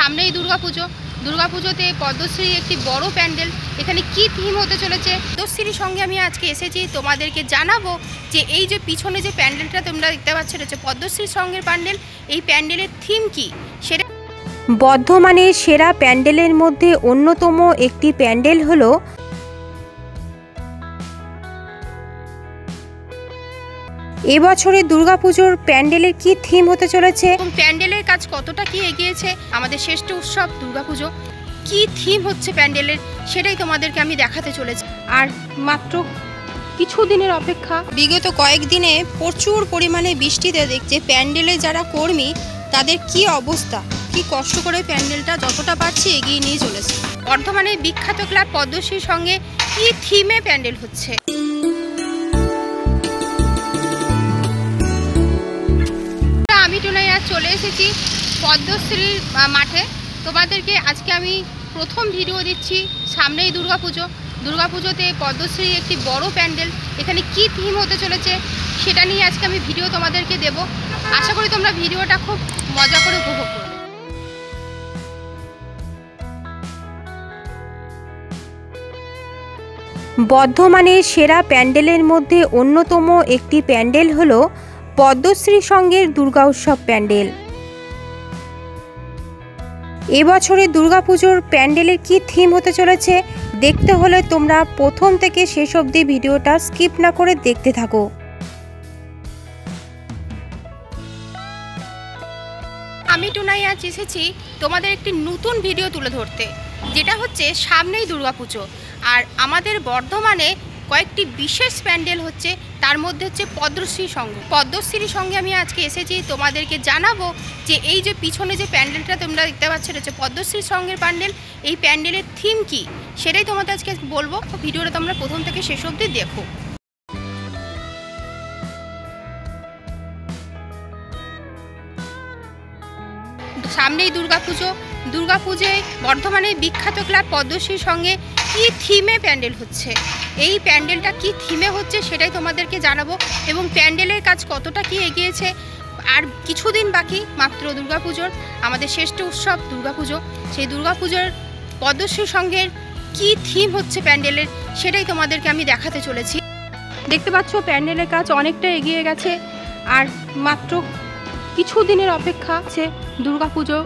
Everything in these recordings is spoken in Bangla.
সামনেই দুর্গাপুজোতে পদ্মশ্রী একটি বড় প্যান্ডেল। এখানে কি থিম হতে চলেছে পদ্মশ্রীর সঙ্গে আমি আজকে এসেছি তোমাদেরকে জানাবো যে এই যে পিছনে যে প্যান্ডেলটা তোমরা দেখতে পাচ্ছ এটা হচ্ছে পদ্মশ্রী সঙ্গের প্যান্ডেল। এই প্যান্ডেলের থিম কি সেটা বর্ধমানের সেরা প্যান্ডেলের মধ্যে অন্যতম একটি প্যান্ডেল হলো এবছরের দুর্গাপুজোর প্যান্ডেলের কি থিম হতে চলেছে এবং প্যান্ডেলের কাজ কতটা কি এগিয়েছে। আমাদের শ্রেষ্ঠ উৎসব দুর্গাপুজো কি থিম হচ্ছে প্যান্ডেলের সেটাই তোমাদেরকে আমি দেখাতে চলেছি। আর মাত্র কিছু দিনের অপেক্ষা। বিগত কয়েকদিনে প্রচুর পরিমাণে বৃষ্টিতে দেখছে প্যান্ডেলে যারা কর্মী তাদের কি অবস্থা, কি কষ্ট করে প্যান্ডেলটা যতটা পারছে এগিয়ে নিয়ে চলেছে। বর্ধমানের বিখ্যাত ক্লাব পদ্মশ্রীর সঙ্গে কি থিমে প্যান্ডেল হচ্ছে। আমি টুনাইয়া চলে এসেছি পদ্মশ্রীর মাঠে। তোমাদেরকে আজকে আমি প্রথম ভিডিও দিচ্ছি। সামনেই দুর্গাপুজোতে পদ্মশ্রী একটি বড় প্যান্ডেল। এখানে কি থিম হতে চলেছে সেটা নিয়ে আজকে আমি ভিডিও তোমাদেরকে দেব। আশা করি তোমরা ভিডিওটা খুব মজা করে উপভোগ করবে। বর্ধমানের সেরা প্যান্ডেলের মধ্যে অন্যতম একটি প্যান্ডেল হলো পদ্মশ্রী সঙ্গের দুর্গা উৎসব প্যান্ডেল। এবছরের দুর্গাপুজোর প্যান্ডেলের কি থিম হতে চলেছে দেখতে হলে তোমরা প্রথম থেকে শেষ অবধি ভিডিওটা স্কিপ না করে দেখতে থাকো। আমি টুনাই আজ এসেছি তোমাদের একটি নতুন ভিডিও তুলে ধরতে, যেটা হচ্ছে সামনেই দুর্গাপুজো। আর আমাদের বর্ধমানে কয়েকটি বিশেষ প্যান্ডেল হচ্ছে, তার মধ্যে হচ্ছে পদ্মশ্রীর সঙ্গে আমি আজকে এসেছি তোমাদেরকে জানাবো যে এই যে পিছনে যে প্যান্ডেলটা তোমরা দেখতে পাচ্ছ এটা হচ্ছে পদ্মশ্রীর সঙ্গের প্যান্ডেল। এই প্যান্ডেলের থিম কি সেটাই তোমাদের আজকে বলবো। ভিডিওটা তোমরা প্রথম থেকে শেষ অবধি দেখো। সামনেই দুর্গাপুজোয় বর্ধমানের বিখ্যাত ক্লাব পদ্মশ্রীর সঙ্গে কি থিমে প্যান্ডেল হচ্ছে। এই প্যান্ডেলটা কি থিমে হচ্ছে সেটাই তোমাদেরকে জানাবো এবং প্যান্ডেলের কাজ কতটা কি এগিয়েছে। আর কিছুদিন বাকি মাত্র দুর্গাপুজোর, আমাদের শ্রেষ্ঠ উৎসব দুর্গাপুজো। সেই দুর্গাপুজোর পদ্মশ্রী সঙ্গের কি থিম হচ্ছে প্যান্ডেলের সেটাই তোমাদেরকে আমি দেখাতে চলেছি। দেখতে পাচ্ছ প্যান্ডেলের কাজ অনেকটা এগিয়ে গেছে। আর মাত্র কিছু দিনের অপেক্ষা আছে দুর্গাপুজো,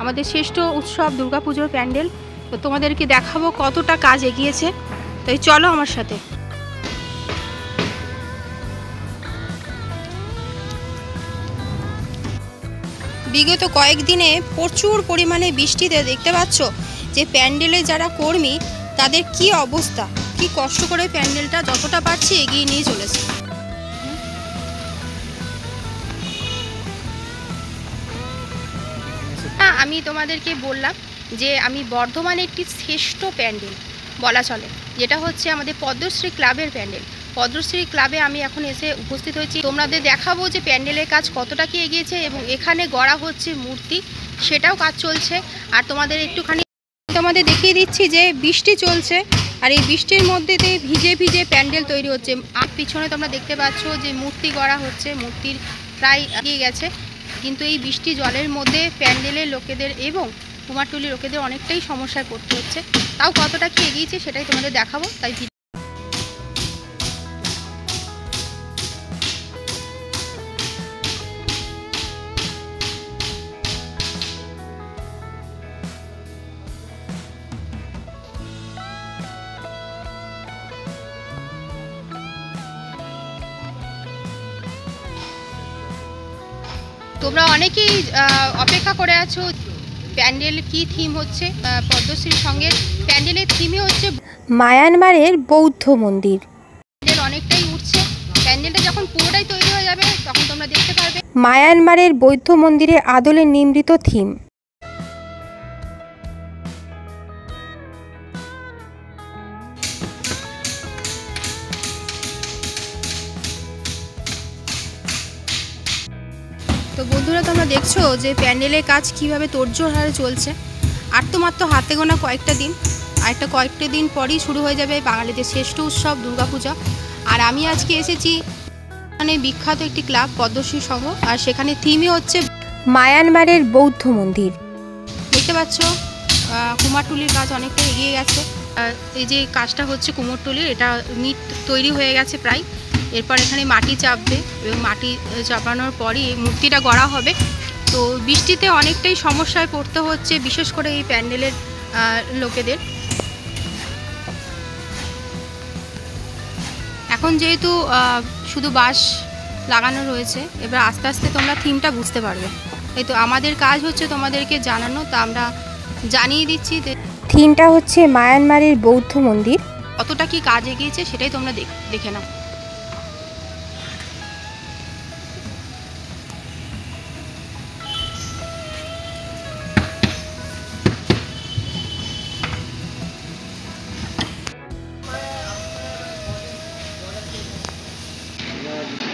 আমাদের শ্রেষ্ঠ উৎসব দুর্গাপুজোর প্যান্ডেল। তো তোমাদেরকে দেখাবো কতটা কাজ এগিয়েছে। তাই চলো আমার সাথে। বিগত কয়েকদিনে প্রচুর পরিমাণে বৃষ্টিতে দেখতে পাচ্ছ যে প্যান্ডেলে যারা কর্মী তাদের কি অবস্থা, কি কষ্ট করে প্যান্ডেলটা যতটা পারছে এগিয়ে নিয়ে চলেছে। আমি তোমাদেরকে বললাম যে আমি বর্ধমানে একটি শ্রেষ্ঠ প্যান্ডেল বলা চলে, যেটা হচ্ছে আমাদের পদ্মশ্রী ক্লাবের প্যান্ডেল। পদ্মশ্রী ক্লাবে আমি এখন এসে উপস্থিত হয়েছি। তোমাদের দেখাবো যে প্যান্ডেলের কাজ কতটা কি এগিয়েছে এবং এখানে গড়া হচ্ছে মূর্তি, সেটাও কাজ চলছে। আর তোমাদের একটুখানি দেখিয়ে দিচ্ছি যে বৃষ্টি চলছে আর এই বৃষ্টির মধ্যে দিয়ে ভিজে ভিজে প্যান্ডেল তৈরি হচ্ছে। আর পিছনে তোমরা দেখতে পাচ্ছ যে মূর্তি গড়া হচ্ছে, মূর্তির প্রায় এগিয়ে গেছে। কিন্তু এই বৃষ্টি জলের মধ্যে প্যান্ডেলের লোকেদের এবং কুমারটুলির লোকেদের অনেকটাই সমস্যায় পড়তে হচ্ছে। তাও কতটা কি এগিয়েছে সেটাই তোমাদের দেখাবো। তাই তোমরা অনেকেই অপেক্ষা করে আছো প্যান্ডেল কি থিম হচ্ছে। পদ্মশ্রীর সঙ্গে প্যান্ডেলের থিমই হচ্ছে মায়ানমারের বৌদ্ধ মন্দির। প্যান্ডেল অনেকটাই উঠছে। প্যান্ডেলটা যখন পুরোটাই তৈরি হয়ে যাবে তখন তোমরা দেখতে পারবে মায়ানমারের বৌদ্ধ মন্দিরে আদলে নির্মিত থিম। তো বন্ধুরা তোমরা দেখছো যে প্যান্ডেলের কাজ কিভাবে তোড়জোড় হারে চলছে। আর তো মাত্র হাতে গোনা কয়েকটা দিন, আর কয়েকটা দিন পরই শুরু হয়ে যাবে বাঙালিদের শ্রেষ্ঠ উৎসব দুর্গাপূজা। আর আমি আজকে এসেছি মানে বিখ্যাত একটি ক্লাব পদ্মশ্রী সংঘ, আর সেখানে থিমই হচ্ছে মায়ানমারের বৌদ্ধ মন্দির। দেখতে পাচ্ছ কুমারটুলির কাজ অনেকটা এগিয়ে গেছে। এই যে কাজটা হচ্ছে কুমোরটুলির, এটা মিট তৈরি হয়ে গেছে প্রায়। এরপর এখানে মাটি চাপবে এবং মাটি চাপানোর পরই মূর্তিটা গড়া হবে। তো বৃষ্টিতে অনেকটাই সমস্যায় পড়তে হচ্ছে, বিশেষ করে এই প্যান্ডেলের লোকেদের। এখন যেহেতু শুধু বাঁশ লাগানো রয়েছে, এবার আস্তে আস্তে তোমরা থিমটা বুঝতে পারবে। এই তো আমাদের কাজ হচ্ছে তোমাদেরকে জানানো, তা আমরা জানিয়ে দিচ্ছি। থিমটা হচ্ছে মায়ানমারের বৌদ্ধ মন্দির। কতটা কি কাজ এগিয়েছে সেটাই তোমরা দেখে নাও।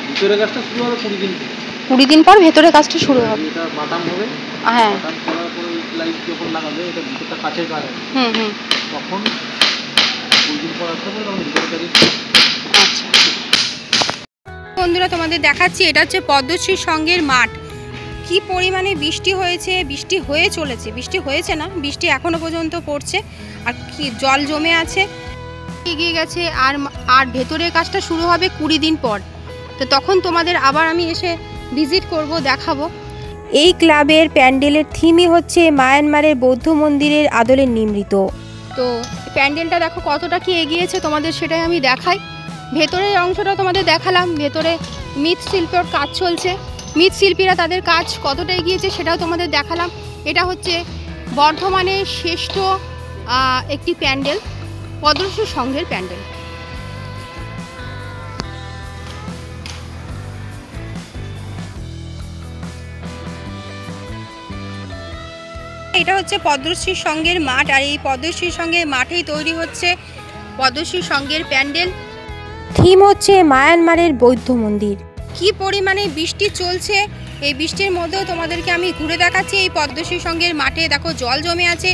ভিতরে কাজটা শুরু হবে 20 দিন পর। 20 দিন পর ভেতরে কাজটা শুরু হবে। এটা বাটাম হবে। হ্যাঁ, বাটাম করার পরে লাইট যখন লাগাবে, এটা ভিতরটা কাঁচের কাজ হবে। তখন 20 দিন পর আসতে হবে, তখন ভিতরে কাজ। আচ্ছা বন্ধুরা, তোমাদের দেখাচ্ছি, এটা হচ্ছে পদ্মশ্রী সংঘের মাঠ। কি পরিমাণে বৃষ্টি হয়েছে, বৃষ্টি হয়ে চলেছে, বৃষ্টি হয়েছে না, বৃষ্টি এখনো পর্যন্ত পড়ছে, আর কি জল জমে আছে, এগিয়ে গেছে। আর ভেতরের কাজটা শুরু হবে 20 দিন পর। তো তখন তোমাদের আবার আমি এসে ভিজিট করব, দেখাবো। এই ক্লাবের প্যান্ডেলের থিমই হচ্ছে মায়ানমারের বৌদ্ধ মন্দিরের আদলে নির্মিত। তো প্যান্ডেলটা দেখো কতটা কি এগিয়েছে, তোমাদের সেটাই আমি দেখাই। ভেতরের অংশটা তোমাদের দেখালাম, ভেতরে মৃৎশিল্পের কাজ চলছে, মৃৎশিল্পীরা তাদের কাজ কতটা এগিয়েছে সেটাও তোমাদের দেখালাম। এটা হচ্ছে বর্ধমানের শ্রেষ্ঠ একটি প্যান্ডেল, পদ্মশ্রী সংঘের প্যান্ডেল। এটা হচ্ছে পদ্মশ্রী সংঘের মাঠ, আর এই পদ্মশ্রী সংঘের মাঠেই তৈরি হচ্ছে পদ্মশ্রী সংঘের প্যান্ডেল। থিম হচ্ছে মায়ানমারের বৌদ্ধ মন্দির। কি পরিমাণে বৃষ্টি চলছে, এই বৃষ্টির মধ্যেও তোমাদেরকে আমি ঘুরে দেখাচ্ছি। এই পদ্মশ্রী সংঘের মাঠে দেখো জল জমে আছে,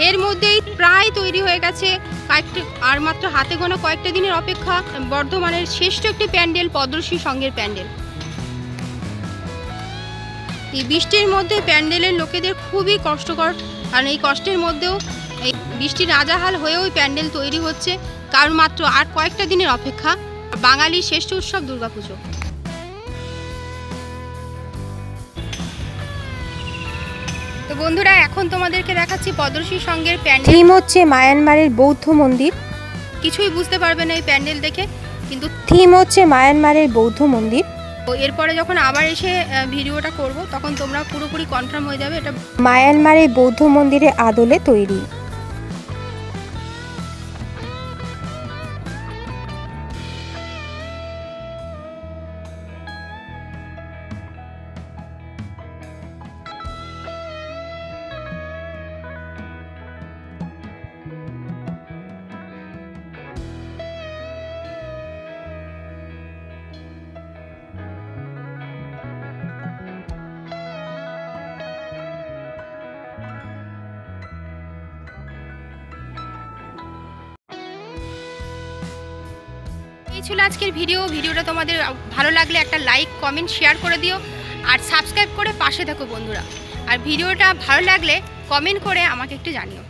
এর মধ্যেই প্রায় তৈরি হয়ে গেছে। আর মাত্র হাতে গোনা কয়েকটা দিনের অপেক্ষা। বর্ধমানের শ্রেষ্ঠ একটি প্যান্ডেল, পদ্মশ্রী সংঘের প্যান্ডেল। এই বৃষ্টির মধ্যে প্যান্ডেলের লোকেদের খুবই কষ্টকর, কারণ এই কষ্টের মধ্যেও এই বৃষ্টির নাজেহাল হয়েও প্যান্ডেল তৈরি হচ্ছে, কারণ মাত্র আর কয়েকটা দিনের অপেক্ষা বাঙালির শ্রেষ্ঠ উৎসব দুর্গাপুজো। তো বন্ধুরা, এখন তোমাদেরকে দেখাচ্ছি পদ্মশ্রী সংঘের প্যান্ডেল। থিম হচ্ছে মায়ানমারের বৌদ্ধ মন্দির। কিছুই বুঝতে পারবে না এই প্যান্ডেল দেখে, কিন্তু থিম হচ্ছে মায়ানমারের বৌদ্ধ মন্দির। তো এরপরে যখন আবার এসে ভিডিওটা করব, তখন তোমরা পুরোপুরি কনফার্ম হয়ে যাবে এটা মায়ানমারের বৌদ্ধ মন্দিরের আদলে তৈরি। এই ছিল আজকের ভিডিওটা তোমাদের ভালো লাগলে একটা লাইক, কমেন্ট, শেয়ার করে দিও, আর সাবস্ক্রাইব করে পাশে থাকো বন্ধুরা। আর ভিডিওটা ভালো লাগলে কমেন্ট করে আমাকে একটু জানিও।